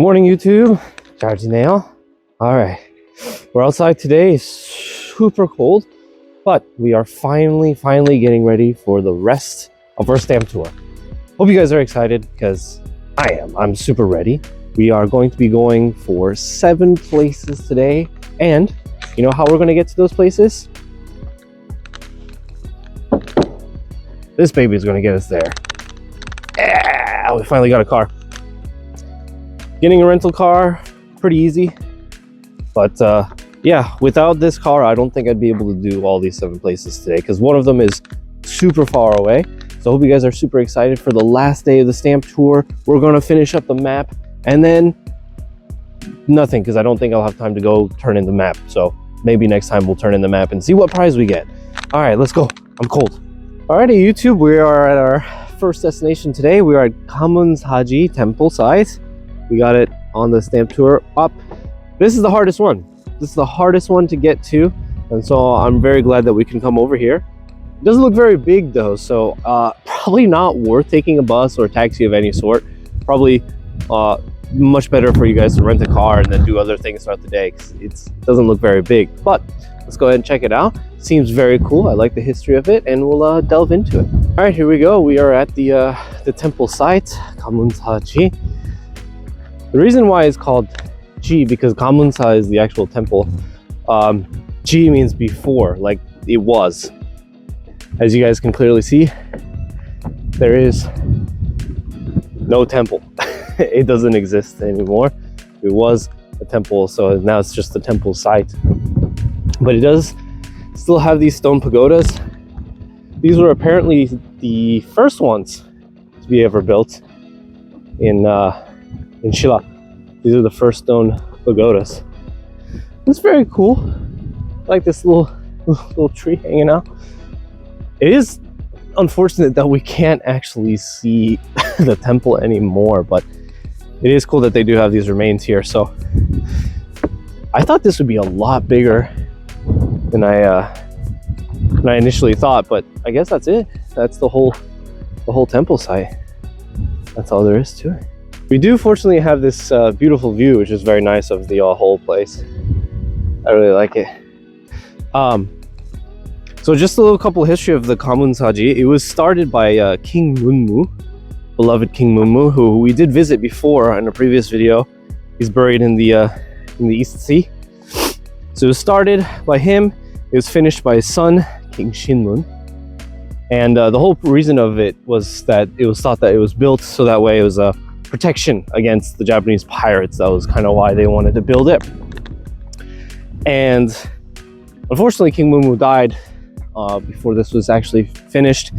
Good morning, YouTube. 잘 지내요? All right, we're outside today. It's super cold, but we are finally getting ready for the rest of our stamp tour. Hope you guys are excited because I am. I'm super ready. We are going to be going for 7 places today, and you know how we're going to get to those places? This baby is going to get us there. Yeah, we finally got a car. Getting a rental car, pretty easy. But yeah, without this car, I don't think I'd be able to do all these 7 places today because one of them is super far away. So I hope you guys are super excited for the last day of the stamp tour. We're going to finish up the map and then nothing because I don't think I'll have time to go turn in the map. So maybe next time we'll turn in the map and see what prize we get. All right, let's go. I'm cold. Alrighty, YouTube, we are at our first destination today. We are at Gamunsaji temple site. We got it on the stamp tour up. This is the hardest one. This is the hardest one to get to. And so I'm very glad that we can come over here. It doesn't look very big though. So probably not worth taking a bus or a taxi of any sort. Probably much better for you guys to rent a car and then do other things throughout the day because it doesn't look very big. But let's go ahead and check it out. Seems very cool. I like the history of it and we'll delve into it. All right, here we go. We are at the temple site, Gamunsaji. The reason why it's called Ji because Gamunsa is the actual temple. Ji means before, like it was. As you guys can clearly see, there is no temple. It doesn't exist anymore. It was a temple, so now it's just the temple site. But it does still have these stone pagodas. These were apparently the first ones to be ever built in Shilla. These are the first stone pagodas. It's very cool. I like this little tree hanging out. It is unfortunate that we can't actually see the temple anymore, but it is cool that they do have these remains here. So I thought this would be a lot bigger than I initially thought, but I guess that's it. That's the whole temple site. That's all there is to it. We do fortunately have this beautiful view, which is very nice of the whole place. I really like it. So just a little couple history of the Gamunsaji. It was started by King Munmu, beloved King Munmu, who we did visit before in a previous video. He's buried in the East Sea. So it was started by him. It was finished by his son, King Shinmun. And the whole reason of it was that it was thought that it was built so that way it was a protection against the Japanese pirates. That was kind of why they wanted to build it. And unfortunately, King Munmu died before this was actually finished.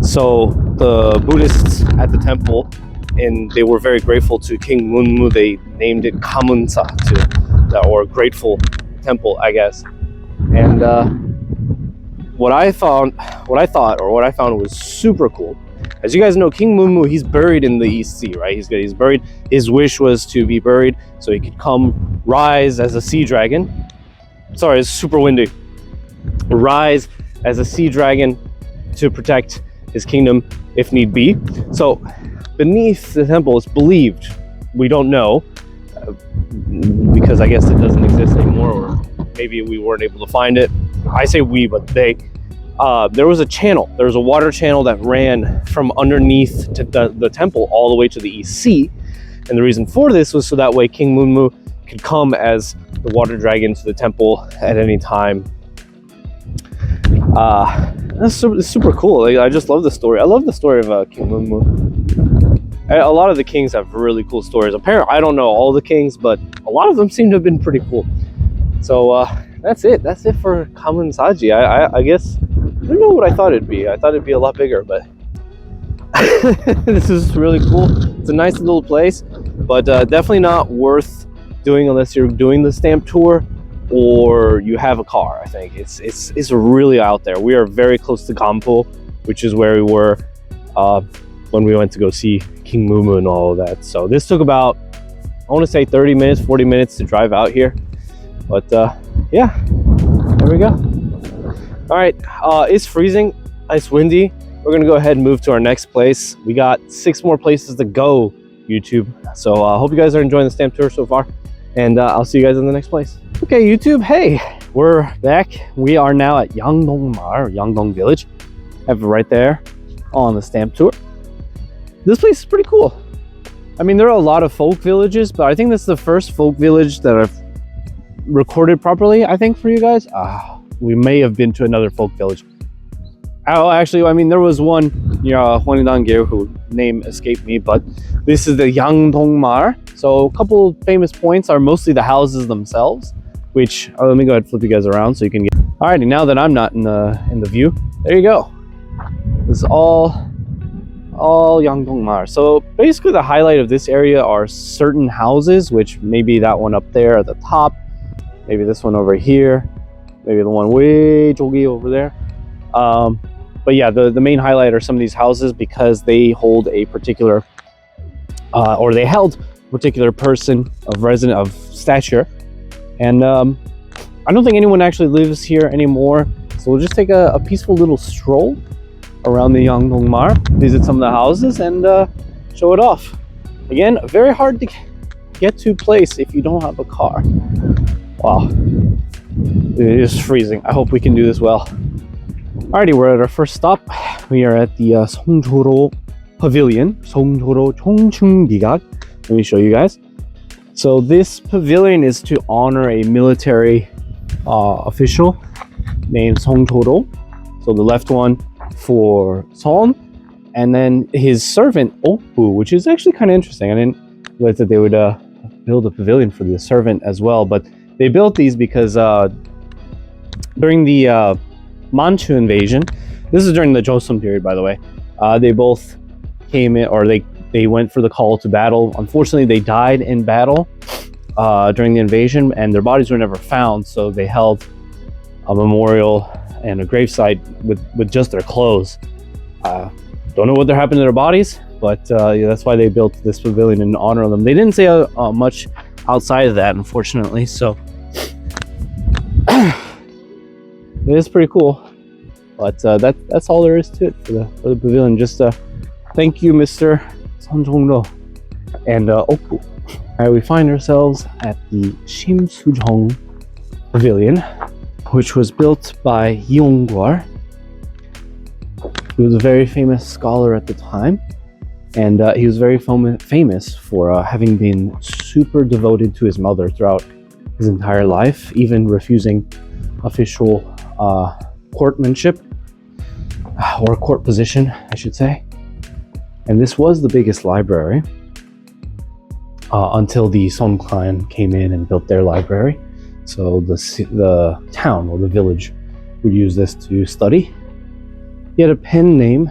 So the Buddhists at the temple, and they were very grateful to King Munmu. They named it Gamunsa, or grateful temple, I guess. And what I thought was super cool. As you guys know, King Munmu, he's buried in the East Sea, right? He's buried. His wish was to be buried so he could come rise as a sea dragon. Sorry, it's super windy. Rise as a sea dragon to protect his kingdom if need be. So beneath the temple, it's believed, we don't know, because I guess it doesn't exist anymore, or maybe we weren't able to find it. I say we, but they. There was a channel. There was a water channel that ran from underneath to the temple all the way to the East Sea. And the reason for this was so that way King Munmu could come as the water dragon to the temple at any time. That's super cool. Like, I just love the story. I love the story of King Munmu. A lot of the kings have really cool stories. Apparently, I don't know all the kings, but a lot of them seem to have been pretty cool. So that's it. That's it for Gamunsaji. I guess. I don't know what I thought it'd be. I thought it'd be a lot bigger, but this is really cool. It's a nice little place, but definitely not worth doing unless you're doing the stamp tour or you have a car. I think it's really out there. We are very close to Gampo, which is where we were when we went to go see King Munmu and all of that. So this took about, I want to say 30 minutes, 40 minutes to drive out here. But yeah, there we go. All right, it's freezing, it's windy. We're gonna go ahead and move to our next place. We got 6 more places to go YouTube. So hope you guys are enjoying the stamp tour so far, and I'll see you guys in the next place. Okay, YouTube, hey, we're back. We are now at Yeongdong-mar, Yeongdong Village. I have it right there on the stamp tour. This place is pretty cool. I mean, there are a lot of folk villages, but I think this is the first folk village that I've recorded properly, I think, for you guys. We may have been to another folk village. Oh, actually, I mean, there was one near Hwangdangil who name escaped me, but this is the Yeongdong-mar. So a couple famous points are mostly the houses themselves, which, let me go ahead and flip you guys around so you can get. Alrighty, now that I'm not in the view, there you go. This is all Yeongdong-mar. So basically the highlight of this area are certain houses, which maybe that one up there at the top, maybe this one over here, maybe the one way 저기 over there. But yeah, the main highlight are some of these houses because they hold a particular, or they held a particular person of stature. And I don't think anyone actually lives here anymore. So we'll just take a peaceful little stroll around the Yeongdong-mar, visit some of the houses, and show it off. Again, very hard to get to place if you don't have a car. Wow, it is freezing. I hope we can do this well. Alrighty, we're at our first stop. We are at the Songjoro Pavilion, Songjoro Chongchung-Bigak. Let me show you guys. So this pavilion is to honor a military official named Songjoro. So the left one for Son, and then his servant Okbu, which is actually kind of interesting. I didn't realize that they would build a pavilion for the servant as well, but they built these because during the Manchu invasion, this is during the Joseon period, by the way, they both came in, or they went for the call to battle. Unfortunately, they died in battle during the invasion, and their bodies were never found, so they held a memorial and a gravesite with just their clothes. Don't know what happened to their bodies, but yeah, that's why they built this pavilion in honor of them. They didn't say much outside of that, unfortunately, so it is pretty cool. But that's all there is to it for the pavilion. Just thank you, Mr. Son Jong-ro and Okbu. Alright, we find ourselves at the Shimsujong Pavilion, which was built by Yeongwar. He was a very famous scholar at the time, and he was very famous for having been super devoted to his mother throughout his entire life, even refusing official courtmanship, or court position, I should say. And this was the biggest library until the Son clan came in and built their library. So the town or the village would use this to study. He had a pen name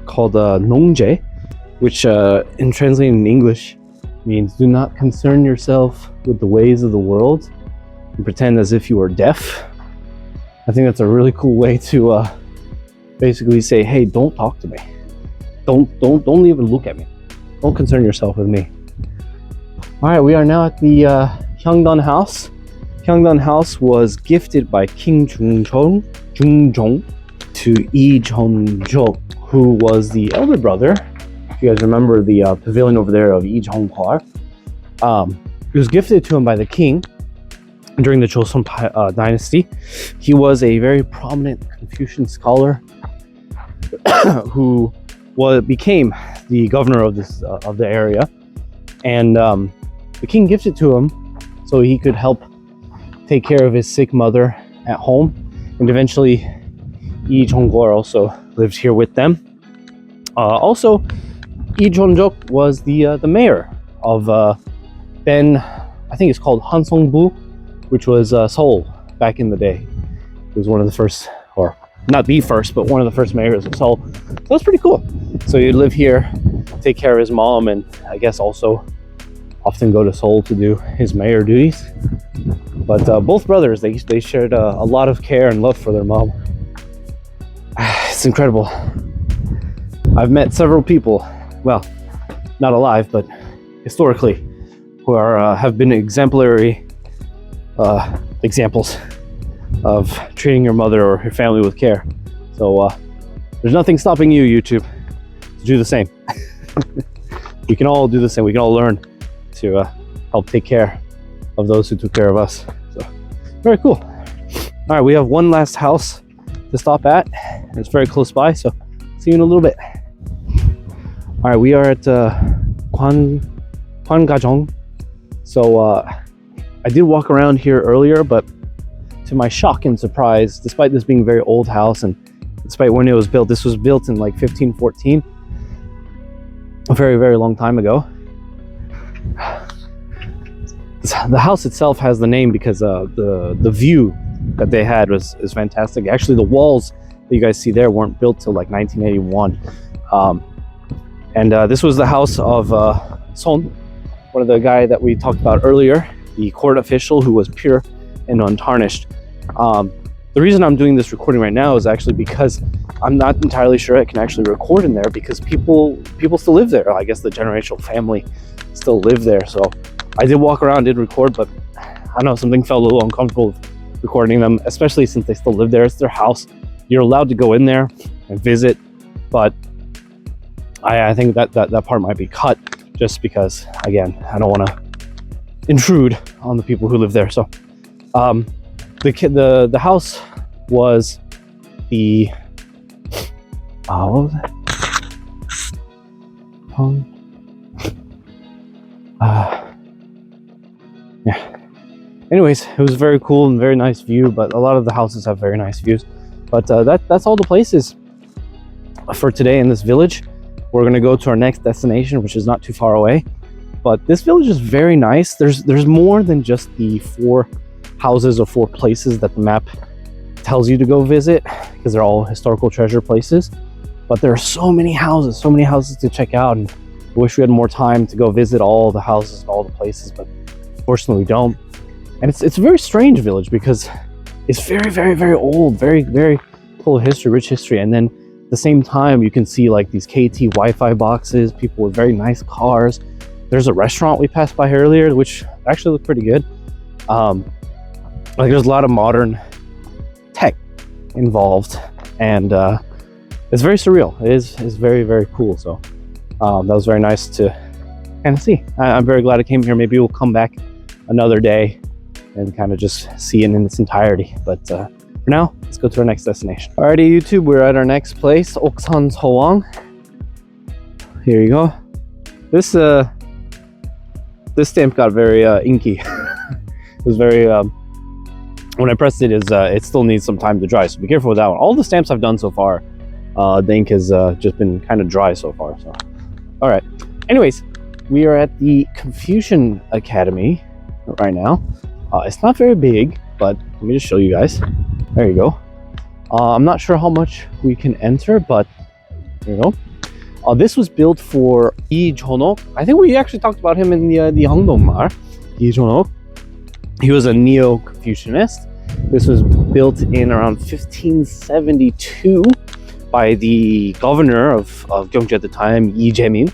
called Nongje, which in translating in English means do not concern yourself with the ways of the world and pretend as if you are deaf. I think that's a really cool way to basically say, hey, don't talk to me. Don't even look at me. Don't concern yourself with me. All right, we are now at the Hyungdon House. Hyungdon House was gifted by King Jungjong to Lee Jeonjuk, who was the elder brother. If you guys remember the pavilion over there of Lee Jeonghwa. It was gifted to him by the king during the Joseon dynasty. He was a very prominent Confucian scholar who became the governor of the area, and the king gifted to him so he could help take care of his sick mother at home, and eventually Lee Jeonghwa also lived here with them. Also, Lee Jeonjuk was the mayor of then, I think it's called Hansongbu, which was Seoul back in the day. He was one of the first, or not the first, but one of the first mayors of Seoul. So that's pretty cool. So he'd live here, take care of his mom, and I guess also often go to Seoul to do his mayor duties. But both brothers, they shared a lot of care and love for their mom. It's incredible. I've met several people, well, not alive, but historically, who have been exemplary examples of treating your mother or your family with care. So there's nothing stopping you, YouTube, to do the same. we can all do the same. We can all learn to help take care of those who took care of us. So very cool. All right, we have one last house to stop at, and it's very close by, so see you in a little bit. All right, we are at Gyeongju. So I did walk around here earlier, but to my shock and surprise, despite this being a very old house and despite when it was built, this was built in like 1514, a very, very long time ago. The house itself has the name because the view that they had is fantastic. Actually, the walls that you guys see there weren't built till like 1981. This was the house of Son, one of the guy that we talked about earlier, the court official who was pure and untarnished. The reason I'm doing this recording right now is actually because I'm not entirely sure I can actually record in there because people still live there. I guess the generational family still live there. So I did walk around, did record, but I don't know, something felt a little uncomfortable recording them, especially since they still live there. It's their house. You're allowed to go in there and visit, but I think that part might be cut just because, again, I don't want to intrude on the people who live there. So the house was the what was it? Yeah. Anyways, it was very cool and very nice view, but a lot of the houses have very nice views. But that's all the places for today in this village. We're gonna go to our next destination, which is not too far away. But this village is very nice. There's more than just the 4 houses or 4 places that the map tells you to go visit, because they're all historical treasure places. But there are so many houses to check out, and I wish we had more time to go visit all the houses and all the places, but fortunately we don't. And it's a very strange village because it's very, very, very old, very, very full of history, rich history. And then at the same time, you can see like these KT Wi-Fi boxes, people with very nice cars. There's a restaurant we passed by earlier, which actually looked pretty good. Like there's a lot of modern tech involved, and it's very surreal. It's very, very cool. So that was very nice to kind of see. I'm very glad I came here. Maybe we'll come back another day and kind of just see it in its entirety. But for now, let's go to our next destination. Alrighty, YouTube, we're at our next place, Oksan Sewang. Here you go. This stamp got very inky. It was very when I pressed it, it still needs some time to dry, so be careful with that one. All the stamps I've done so far, the ink has just been kind of dry so far. So, all right. Anyways, we are at the Confucian Academy right now. It's not very big, but let me just show you guys. There you go. I'm not sure how much we can enter, but there you go. This was built for Lee Jonok. I think we actually talked about him in the Hangdongmar. Lee Jonok. He was a neo-Confucianist. This was built in around 1572 by the governor of Gyeongju at the time, Lee Jae-min,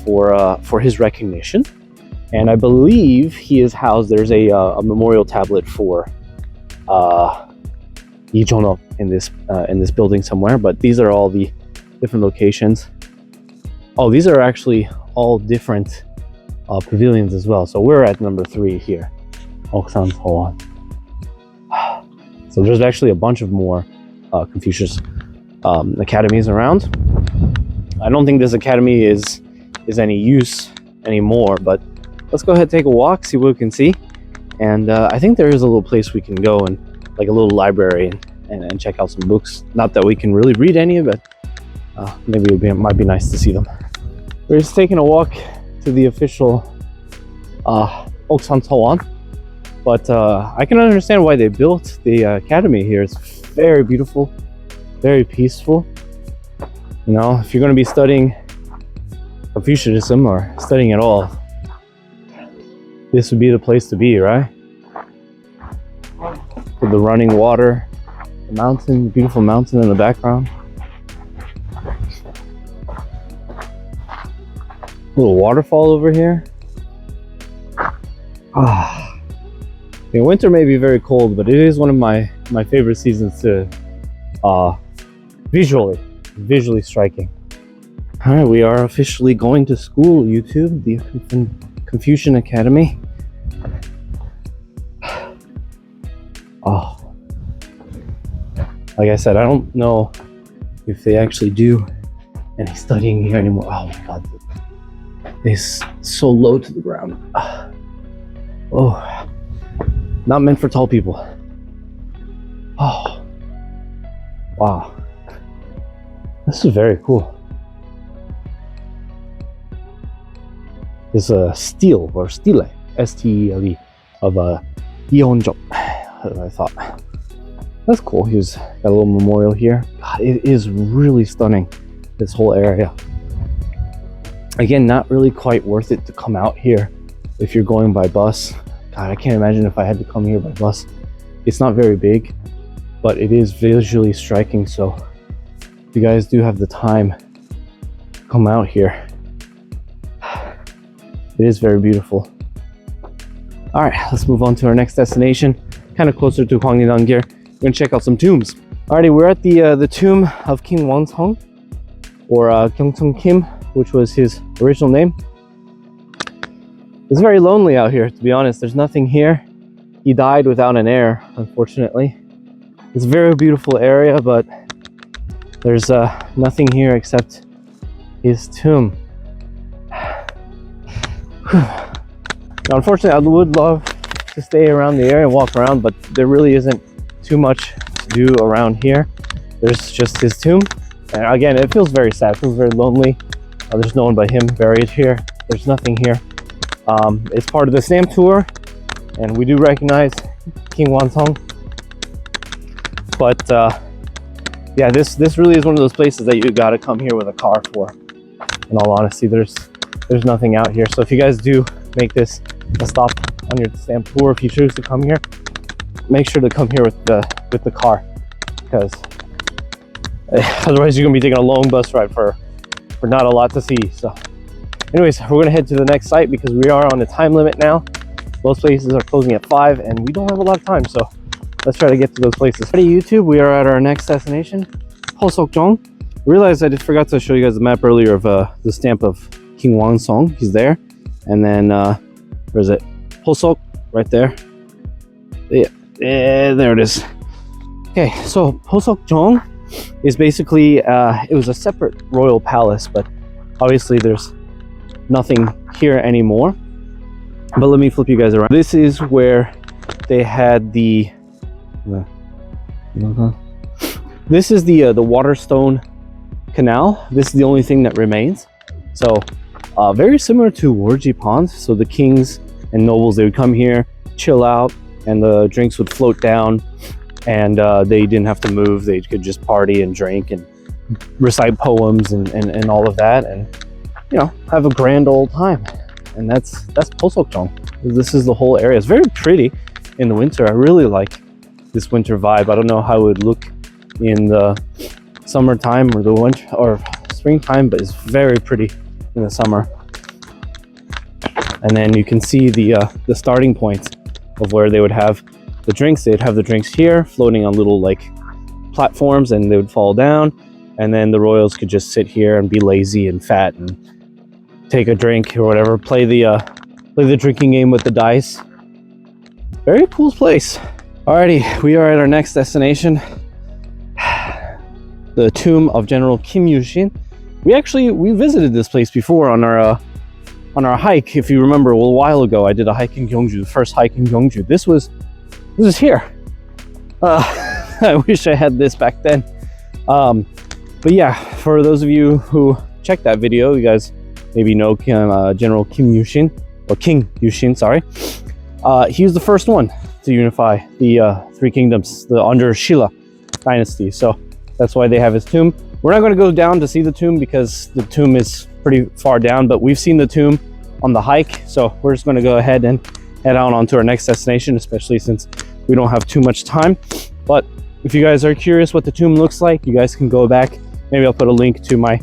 for his recognition. And I believe he is housed. There's a memorial tablet for Lee Jonok in this building somewhere. But these are all the different locations. Oh, these are actually all different pavilions as well. So we're at number 3 here, Oksan Sewang. So there's actually a bunch of more Confucius academies around. I don't think this academy is any use anymore, but let's go ahead and take a walk, see what we can see. And I think there is a little place we can go, and like a little library, and check out some books. Not that we can really read any of it. Maybe it might be nice to see them. We're just taking a walk to the official Oksan Sewang. But I can understand why they built the academy here. It's very beautiful, very peaceful. You know, if you're going to be studying Confucianism or studying at all, this would be the place to be, right? With the running water, the mountain, the beautiful mountain in the background. A little waterfall over here. The winter may be very cold, but it is one of my favorite seasons to visually striking. All right, we are officially going to school, YouTube, the Confucian Academy. Oh, like I said, I don't know if they actually do any studying here anymore. Oh my God, it's so low to the ground. Oh, not meant for tall people. Oh, wow, this is very cool. This is a stele or stele, S-T-E-L-E, of Gyeongju. I thought that's cool. He's got a little memorial here. God, it is really stunning, this whole area. Again, not really quite worth it to come out here if you're going by bus. God, I can't imagine if I had to come here by bus. It's not very big, but it is visually striking. So if you guys do have the time, come out here. It is very beautiful. All right, let's move on to our next destination, kind of closer to Gyeongju. We're gonna check out some tombs. Alrighty, we're at the tomb of King Wonsong, or Gyeongju Kim, which was his original name. It's very lonely out here, to be honest. There's nothing here. He died without an heir, unfortunately. It's a very beautiful area, but there's nothing here except his tomb. Now, unfortunately, I would love to stay around the area and walk around, but there really isn't too much to do around here. There's just his tomb, and again, it feels very sad. It feels very lonely. There's no one but him buried here. There's nothing here. It's part of the stamp tour, and we do recognize King Wonsong. But yeah, this really is one of those places that you gotta come here with a car for. In all honesty, there's nothing out here. So if you guys do make this a stop on your stamp tour, if you choose to come here, make sure to come here with the car, because otherwise you're gonna be taking a long bus ride for not a lot to see. So anyways, we're gonna head to the next site because we are on a time limit now. Most places are closing at 5 and we don't have a lot of time, so let's try to get to those places. Hey YouTube, we are at our next destination, Hosokjeong. I realized I just forgot to show you guys the map earlier of the stamp of King Wonsong. He's there, and then where is it? Hosok, right there. Yeah, there it is. Okay, so Hosokjeong is basically it was a separate royal palace, but obviously there's nothing here anymore. But let me flip you guys around. This is where they had the this is the Waterstone Canal. This is the only thing that remains. So very similar to Warji Pond. So the kings and nobles, they would come here, chill out, and the drinks would float down, and they didn't have to move. They could just party and drink and recite poems and all of that, and you know, have a grand old time. And that's Hosokjeong. This is the whole area. It's very pretty in the winter. I really like this winter vibe. I don't know how it would look in the summertime or the winter or springtime, but it's very pretty in the summer. And then you can see the starting point of where they would have the drinks. They'd have the drinks here floating on little like platforms, and they would fall down, and then the royals could just sit here and be lazy and fat and take a drink or whatever, play the drinking game with the dice. Very cool place. Alrighty, we are at our next destination, the tomb of General Kim Yushin. We visited this place before on our hike. If you remember, a while ago, I did a hike in Gyeongju, the first hike in Gyeongju. This was here. I wish I had this back then. But yeah, for those of you who checked that video, you guys maybe know General Kim Yushin, or King Yushin, sorry. He was the first one to unify the three kingdoms under Shilla dynasty. So that's why they have his tomb. We're not going to go down to see the tomb because the tomb is pretty far down, but we've seen the tomb on the hike. So we're just going to go ahead and head on to our next destination, especially since we don't have too much time. But if you guys are curious what the tomb looks like, you guys can go back. Maybe I'll put a link to my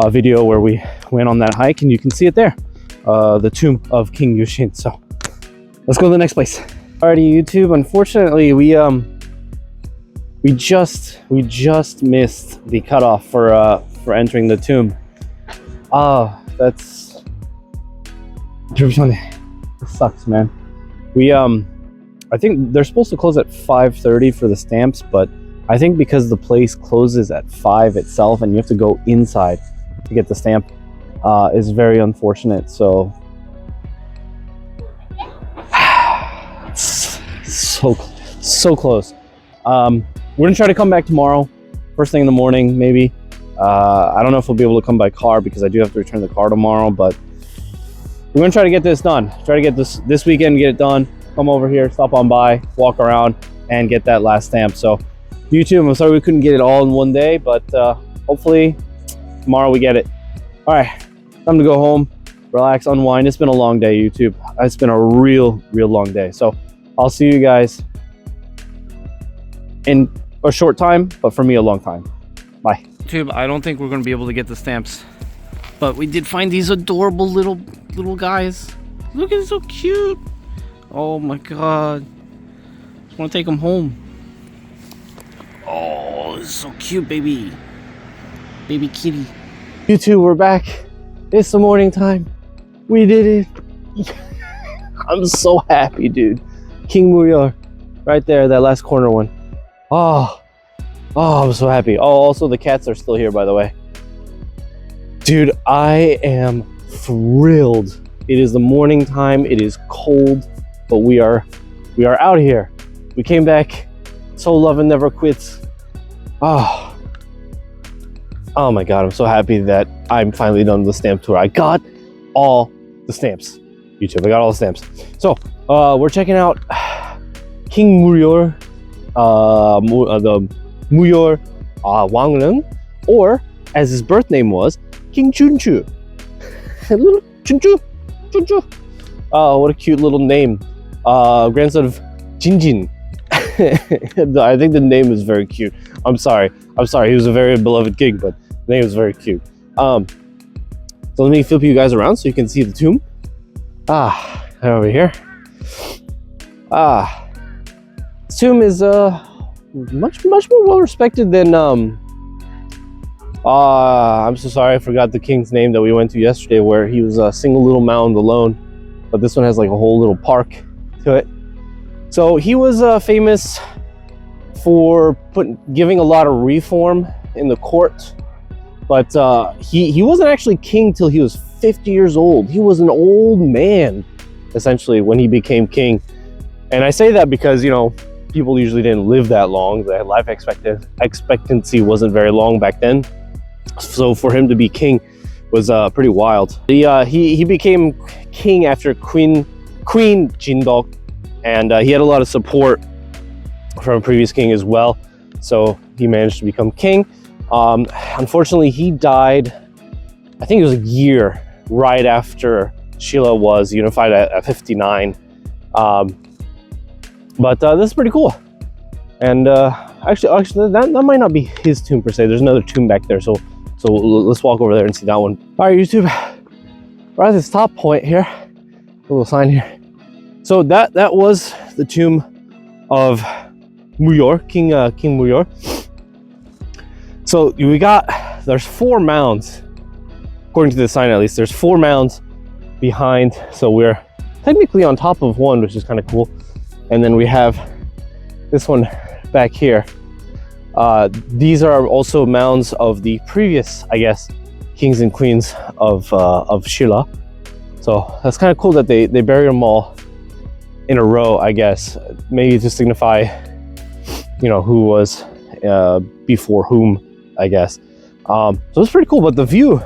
video where we went on that hike, and you can see it there, the tomb of King Yushin. So let's go to the next place. Alrighty, YouTube, unfortunately we just missed the cutoff for entering the tomb. That's... It sucks, man. We, I think they're supposed to close at 5:30 for the stamps, but I think because the place closes at 5 itself and you have to go inside to get the stamp, is very unfortunate. So so close. We're gonna try to come back tomorrow, first thing in the morning, maybe. I don't know if we'll be able to come by car because I do have to return the car tomorrow, but we're gonna try to get this done. Try to get this weekend, get it done. Come over here, stop on by, walk around, and get that last stamp. So YouTube, I'm sorry we couldn't get it all in one day, but hopefully tomorrow we get it. All right, time to go home, relax, unwind. It's been a long day, YouTube. It's been a real long day. So I'll see you guys in a short time, but for me a long time. Bye. YouTube, I don't think we're gonna be able to get the stamps, but we did find these adorable little guys. Look, it's so cute. Oh my god, just want to take them home. Oh, this is so cute, baby kitty. YouTube, we're back. It's the morning time. We did it. I'm so happy, dude. King Muyor, right there, that last corner one. Oh, I'm so happy. Oh, also the cats are still here, by the way. Dude, I am thrilled. It is the morning time. It is cold, but we are out here. We came back. So love and never quits. Oh my god, I'm so happy that I'm finally done with the stamp tour. I got all the stamps. YouTube, I got all the stamps. So we're checking out King Muyor, the Muyor Wangreung, or as his birth name was, King Chunchu. Little Chunchu. Oh, what a cute little name. Grandson of Jinjin. I think the name is very cute. I'm sorry. He was a very beloved king, but the name is very cute. So let me flip you guys around so you can see the tomb. Over here. This tomb is much more well respected than I'm so sorry, I forgot the king's name that we went to yesterday, where he was a single little mound alone, but this one has like a whole little park to it. So he was famous for giving a lot of reform in the court, but he wasn't actually king till he was 50 years old. He was an old man, essentially, when he became king. And I say that because, you know, people usually didn't live that long. The life expectancy wasn't very long back then. So for him to be king was pretty wild. He became king after Queen Jindok, and he had a lot of support from a previous king as well. So he managed to become king. Unfortunately, he died, I think it was a year right after Shilla was unified at 59. But this is pretty cool. And actually that might not be his tomb per se. There's another tomb back there, so let's walk over there and see that one. All right, YouTube, we're at this top point here. A little sign here. So that was the tomb of Muyor, King Muyor. So there's 4 mounds, according to the sign at least. There's 4 mounds behind, so we're technically on top of one, which is kind of cool. And then we have this one back here. These are also mounds of the previous, I guess, kings and queens of Shilla. So that's kind of cool that they buried them all in a row, I guess, maybe to signify, you know, who was before whom, I guess. So it's pretty cool, but the view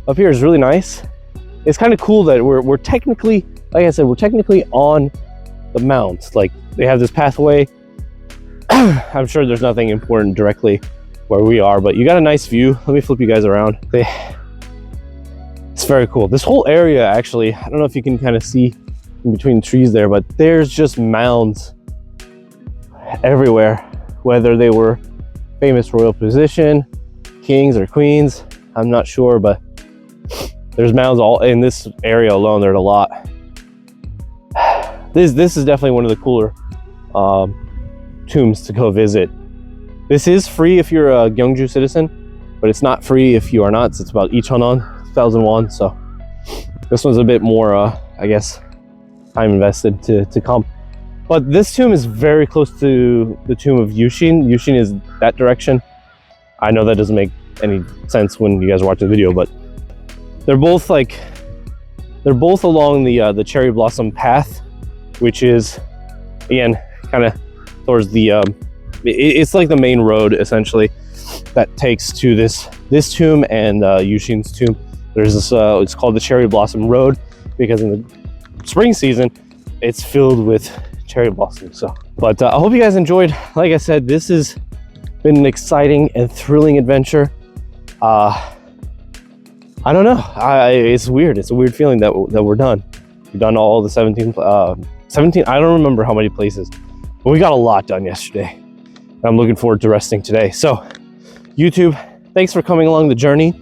up here is really nice. It's kind of cool that we're technically, like I said, we're technically on the mounds. Like, they have this pathway. I'm sure there's nothing important directly where we are, but you got a nice view. Let me flip you guys around. It's very cool. This whole area, actually, I don't know if you can kind of see in between the trees there, but there's just mounds everywhere, whether they were famous royal position, kings or queens, I'm not sure, but there's mounds all in this area alone. There's a lot. This is definitely one of the cooler tombs to go visit. This is free if you're a Gyeongju citizen, but it's not free if you are not. So it's about 2,000won 2001. So this one's a bit more, I guess, time invested to come. But this tomb is very close to the tomb of Yushin. Yushin is that direction. I know that doesn't make any sense when you guys watch the video, but they're both along the cherry blossom path, which is, again, kind of towards the it's like the main road essentially that takes to this tomb and Yushin's tomb. There's this it's called the Cherry Blossom Road because in the spring season it's filled with cherry blossoms. So, but I hope you guys enjoyed. Like I said, this has been an exciting and thrilling adventure. I don't know. It's weird. It's a weird feeling that we're done. We've done all the 17. I don't remember how many places, but we got a lot done yesterday. I'm looking forward to resting today. So, YouTube, thanks for coming along the journey.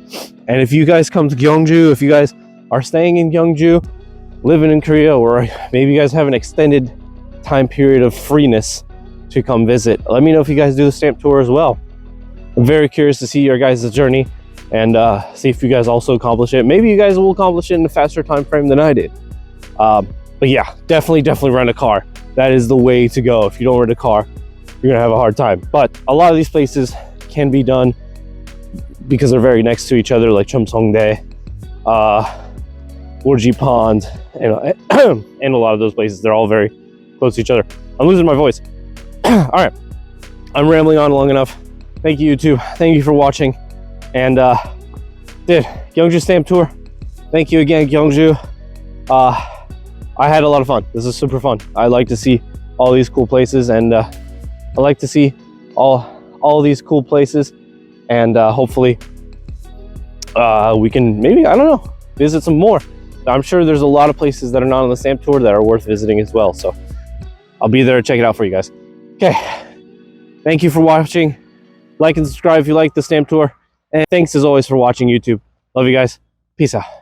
And if you guys come to Gyeongju, if you guys are staying in Gyeongju, living in Korea, or maybe you guys have an extended time period of freeness to come visit, let me know if you guys do the stamp tour as well. I'm very curious to see your guys' journey and see if you guys also accomplish it. Maybe you guys will accomplish it in a faster time frame than I did. But yeah, definitely rent a car. That is the way to go. If you don't rent a car, you're gonna have a hard time. But a lot of these places can be done because they're very next to each other, like Cheomseongdae, Orji Pond, and a lot of those places. They're all very close to each other. I'm losing my voice. All right, I'm rambling on long enough. Thank you, YouTube. Thank you for watching. And Gyeongju stamp tour. Thank you again, Gyeongju. I had a lot of fun. This is super fun. I like to see all these cool places, and I like to see all these cool places, and hopefully we can maybe, I don't know, visit some more. I'm sure there's a lot of places that are not on the stamp tour that are worth visiting as well. So I'll be there to check it out for you guys. Okay, thank you for watching. Like and subscribe if you like the stamp tour. And thanks as always for watching, YouTube. Love you guys. Peace out.